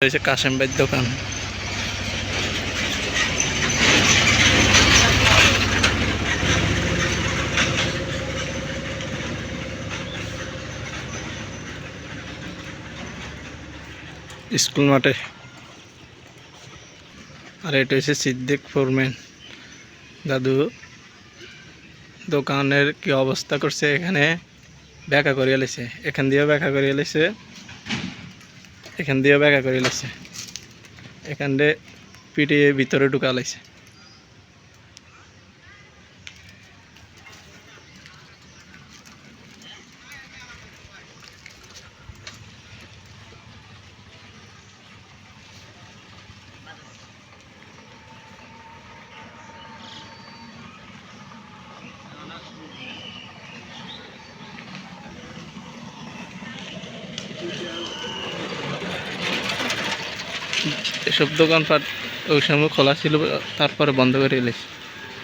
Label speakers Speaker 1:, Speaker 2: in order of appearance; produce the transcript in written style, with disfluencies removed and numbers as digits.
Speaker 1: হয়েছে কাশেম ভাইয়ের দোকান। স্কুল মাঠে। আর এটা হচ্ছে সিদ্দিক ফোরম্যান দাদু দোকানের কি অবস্থা করছে। এখানে ব্যাখ্যা করিয়া লাইছে, এখান দিয়েও ব্যাখ্যা করিয়া লাইছে, এখান দিয়েও ব্যাখ্যা করিয়া লাইছে, এখান দিয়ে পিটিয়ে ভিতরে ঢুকা লাইছে। এসব দোকানপাট ওই সময় খোলা ছিল, তারপরে বন্ধ করে এলেছে।